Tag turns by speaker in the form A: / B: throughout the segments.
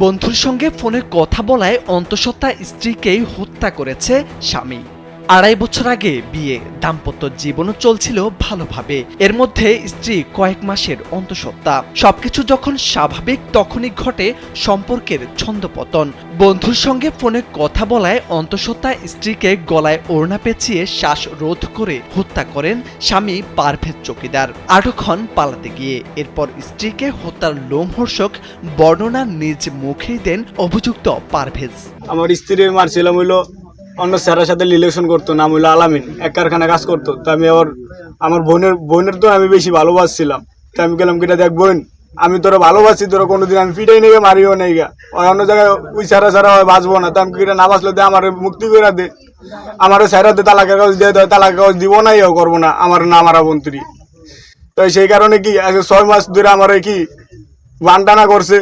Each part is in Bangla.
A: বন্ধুর সঙ্গে ফোনে কথা বলায় অন্তঃসত্ত্বা স্ত্রীকেই হত্যা করেছে স্বামী। ২.৫ বছর আগে বিয়ে, দাম্পত্য জীবনও চলছিল ভালোভাবে। এর মধ্যে স্ত্রী কয়েক মাসের অন্তঃসত্ত্বা। সবকিছু যখন স্বাভাবিক তখনই ঘটে সম্পর্কের ছন্দপতন। বন্ধুর সঙ্গে ফোনে কথা বলায় অন্তঃসত্ত্বা স্ত্রীকে গলায় ওড়না পেঁচিয়ে শ্বাসরোধ করে হত্যা করেন স্বামী পারভেজ চৌকিদার। আটক হন পালাতে গিয়ে। এরপর স্ত্রীকে হত্যার লোমহর্ষক বর্ণনা নিজ মুখেই দেন অভিযুক্ত পারভেজ।
B: আমার স্ত্রীর মারছিলাম হইলো অন্য স্যারের সাথে রিলেশন করতো, নাম হইলো আলামিন, এক কারখানা কাজ করতো। তো আমি আমার বোনের তো আমি বেশি ভালোবাসছিলাম। তো আমি গেলাম কিনা, দেখ বোন, আমি তোরা ভালোবাসি, তোরা কোনোদিন আমি ফিটাই নেই মারিও নেই গা, অন্য জায়গায় ওই সারা সারা বাঁচবো না। তো আমি কিনা না বাঁচলে দে, আমার মুক্তি করে দে, আমার স্যারা দে, তালাকের কাগজ দিয়ে দেয়, তালাকের কাগজ দিব না, ইও করবো না, আমার না মারা বন্ত্রী। তো সেই কারণে কি 6 মাস ধরে আমার কি বানটানা করছে।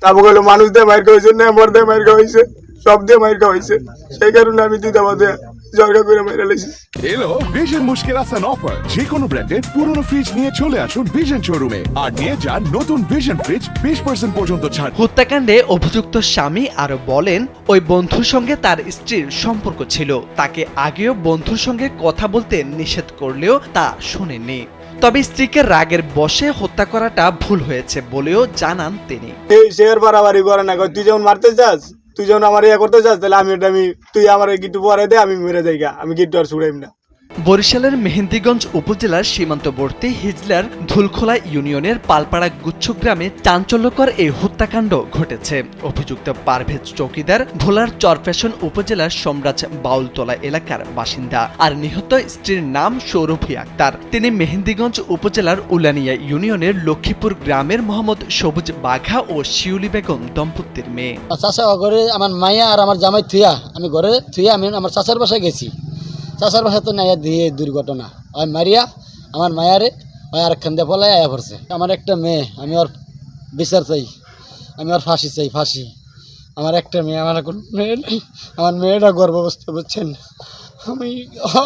B: তারপর গেলো মানুষ দিয়ে মাইর খাওয়াইছে, নেমর দিয়ে মাইর খাওয়াইছে, সব দিয়ে মাইর খাওয়াইছে। সেই কারণে আমি দ্বিধাবাদে ঝগড়া করে মাইরা লাইছি।
C: এলো ভিশন মুশকিল আসান অফার। যে কোনো ব্র্যান্ডের পুরনো ফ্রিজ নিয়ে চলে আসুন ভিশন শোরুমে আর নিয়ে যান নতুন ভিশন ফ্রিজ 20% পর্যন্ত ছাড়।
A: হত্যাকাণ্ডে অভিযুক্ত স্বামী আরো বলেন, ওই বন্ধুর সঙ্গে তার স্ত্রীর সম্পর্ক ছিল। তাকে আগেও বন্ধুর সঙ্গে কথা বলতে নিষেধ করলেও তা শোনেননি। তবে স্ত্রীকে রাগের বশে হত্যা করাটা ভুল হয়েছে বলেও জানান তিনি।
B: শেয়ার বাড়াবাড়ি করে না, তুই যখন মারতে চাস, তুই যখন আমার ইয়ে করতে চাস, তাহলে আমি তুই আমার গিট্টু পরে দে, আমি মেরে যাই গা, আমি গিট্টু আর ছুড়াইম না।
A: বরিশালের মেহেন্দিগঞ্জ উপজেলার সীমান্তবর্তী হিজলার ধুলখোলা ইউনিয়নের পালপাড়া গুচ্ছ গ্রামে চাঞ্চল্যকর এই হত্যাকাণ্ড ঘটেছে। অভিযুক্ত পারভেজ চৌকিদার ভোলার চরফ্যাশন উপজেলার সম্রাজ বাউলতলা এলাকার বাসিন্দা। আর নিহত স্ত্রীর নাম সৌরভী আক্তার। তিনি মেহেন্দিগঞ্জ উপজেলার উলানিয়া ইউনিয়নের লক্ষ্মীপুর গ্রামের মোহাম্মদ সবুজ বাঘা ও শিউলি বেগম দম্পতির মেয়ে।
D: চাচা ঘরে আমার মাইয়া আর আমার জামাই থুয়া, আমি ঘরে থুয়া আমি আমার চাচার বাসায় গেছি। চাচার বাসায় তো নাইয়া দিয়ে দুর্ঘটনা ওই মারিয়া আমার মায়ারে ওই আরেকখান দিয়ে পলাই আয়া পড়ছে। আমার একটা মেয়ে, আমি ওর বিচার চাই, আমি ওর ফাঁসি চাই, ফাঁসি। আমার একটা মেয়ে, আমার এখন মেয়ে নেই, আমার মেয়েটা গর্ভাবস্থা, বুঝছেন।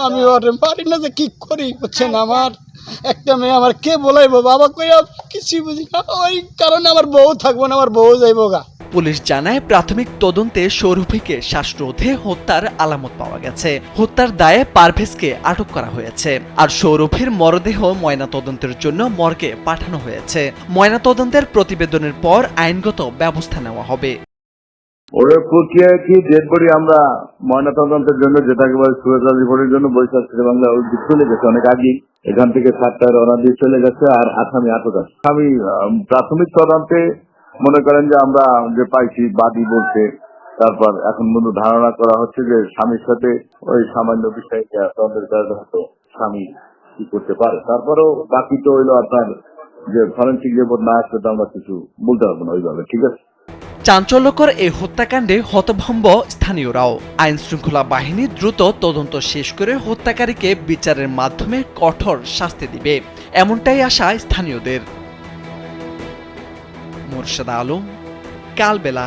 D: আমি ওর পারি না যে কি করি, বুঝছেন। আমার একটা মেয়ে, আমার কে বলাইবো, বাবা কইয়া কিছুই বুঝি না। ওই কারণে আমার বউ থাকবো না, আমার বউ যাইবো গা।
A: পুলিশ জানায়, প্রাথমিক তদন্তে সৌরভীকে শ্বাসরোধে হত্যার আলামত পাওয়া গেছে। হত্যার দায়ে পারভেজকে আটক করা হয়েছে। আর সৌরভীর মরদেহ ময়নাতদন্তের জন্য মর্গে পাঠানো হয়েছে। ময়নাতদন্তের প্রতিবেদনের পর আইনগত ব্যবস্থা নেওয়া হবে।
E: ওরে প্রক্রিয়া কি ডেড বডি আমরা ময়নাতদন্তের জন্য, যেটাকে বলে সুয়েজ রিপোর্টের জন্য বরিশাল বাংলা চলে গেছে অনেক আগে। এখান থেকে 7টায় রওনা দিয়ে চলে গেছে, আর আসামি আটক আছে। আমি প্রাথমিক তদন্তে মনে করেন যে আমরা যে পাইছি, বাদী বলছে, তারপর এখন মূল ধারণা করা হচ্ছে যে স্বামীর সাথে ওই সামান্য বিষয়টা তদন্তের কারণে হয়তো স্বামী কি করতে পারে। তারপরেও বাকি তো হইলো আপনার যে ফরেন্সিক রিপোর্ট না আসলে তো আমরা কিছু বলতে পারবো না ওইভাবে। ঠিক আছে।
A: চাঞ্চল্যকর এই হত্যাকাণ্ডে হতভম্ব স্থানীয়রাও। আইন শৃঙ্খলা বাহিনী দ্রুত তদন্ত শেষ করে হত্যাকারীকে বিচারের মাধ্যমে কঠোর শাস্তি দিবে, এমনটাই আশা স্থানীয়দের। মোরশেদ আলম, কালবেলা।